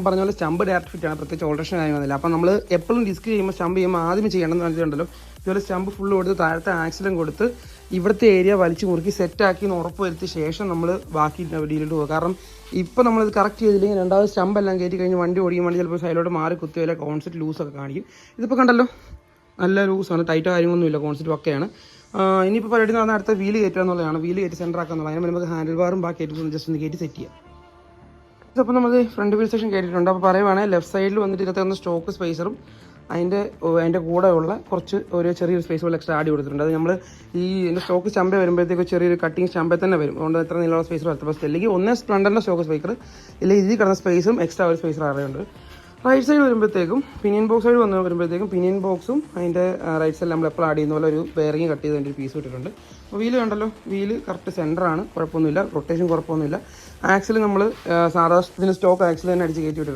പറഞ്ഞ പോലെ stump direct fit ആണ്, പ്രത്യേകിച്ച് ഓൾട്രേഷൻ കാര്യങ്ങളൊന്നുമില്ല. അപ്പോൾ നമ്മൾ എപ്പോഴും ഡിസ്ക് ചെയ്യുമ്പോൾ സ്റ്റമ്പ് ചെയ്യുമ്പോൾ ആദ്യം ചെയ്യണമെന്ന് പറഞ്ഞിട്ടുണ്ടല്ലോ, ഇതുപോലെ സ്റ്റമ്പ് ഫുള്ള് കൊടുത്ത് താഴത്തെ ആക്സിലും കൊടുത്ത് ഇവിടുത്തെ ഏരിയ വലിച്ചു മുറുക്കി സെറ്റാക്കി എന്ന് ഉറപ്പ് വരുത്തിയ ശേഷം നമ്മൾ ബാക്കി ഡീലിട്ട് പോകുക. കാരണം ഇപ്പോൾ നമ്മളിത് കറക്റ്റ് ചെയ്തില്ലെങ്കിൽ രണ്ടാമത് സ്റ്റമ്പ് എല്ലാം കയറ്റി കഴിഞ്ഞ് വണ്ടി ഓടിക്കും, വണ്ടി ചിലപ്പോൾ സൈഡിലോട്ട് മാറി കുത്തിയല്ല കോൺസെപ്റ്റ് ലൂസൊക്കെ കാണിക്കും. ഇതിപ്പോൾ കണ്ടല്ലോ നല്ല ലൂസാണ്, ടൈറ്റോ കാര്യങ്ങളൊന്നുമില്ല, കോൺസെപ്റ്റ് ഒക്കെയാണ്. ഇനിയിപ്പോൾ പരിപാടി എന്ന് പറഞ്ഞാൽ അടുത്ത വീല് കയറ്റുക എന്നുള്ളതാണ്. വീല് കയറ്റി സെൻറ്റർ ആക്കുക എന്നുള്ളത്. അതിന് നമുക്ക് ഹാൻഡിൽ ബാറും ബാക്കി കയറ്റി ജസ്റ്റ് ഒന്ന് കയറ്റി സെറ്റ് ചെയ്യാം. അപ്പോൾ നമ്മൾ ഫ്രണ്ട് വീൽ സെക്ഷൻ കയറ്റിയിട്ടുണ്ട്. അപ്പോൾ പറയുവാണെങ്കിൽ ലെഫ്റ്റ് സൈഡിൽ വന്നിട്ട് ഇതിനകത്ത് ഒന്ന് സ്റ്റോക്ക് സ്പേസറും അതിൻ്റെ കൂടെ ഉള്ള ഒരു ചെറിയൊരു സ്പേസ് പോലെ എക്സ്ട്രാ ആഡ് കൊടുത്തിട്ടുണ്ട്. അത് നമ്മൾ ഇതിൻ്റെ സ്റ്റോക്ക് ചമ്പ വരുമ്പോഴത്തേക്ക് ചെറിയൊരു കട്ടിങ് ചമ്പ തന്നെ വരും. അതുകൊണ്ട് എത്ര നീളമുള്ള സ്പേസ് വരത്ത ബസ് അല്ലെങ്കിൽ ഒന്നേ സ്പ്ലെൻഡറിൻ്റെ സ്റ്റോക്ക് സ്പീക്കർ ഇല്ലെങ്കിൽ ഇതിൽ കിടന്ന സ്പേസും എക്സ്ട്രാ ഒരു സ്പേസർ അറിയുന്നുണ്ട്. റൈറ്റ് സൈഡ് വരുമ്പോഴത്തേക്കും പിനിയൻ ബോക്സ് സൈഡ് വരുമ്പോഴത്തേക്കും പിനിയൻ ബോക്സും അതിൻ്റെ റൈറ്റ് സൈഡിൽ നമ്മൾ എപ്പോൾ ആഡ് ചെയ്യുന്ന പോലെ ഒരു ബെയറിങ് കട്ട് ചെയ്ത് അതിൻ്റെ ഒരു പീസ് ഇട്ടിട്ടുണ്ട്. അപ്പോൾ വീല് കണ്ടല്ലോ, വീല് കറക്റ്റ് സെൻറ്ററാണ്, കുഴപ്പമൊന്നുമില്ല, റൊട്ടേഷൻ കുഴപ്പമൊന്നുമില്ല. ആക്സിൽ നമ്മൾ സാധാരണ സ്റ്റോക്ക് ആക്സിൽ തന്നെ അടിച്ച് കയറ്റി വിട്ടിട്ടുണ്ട്.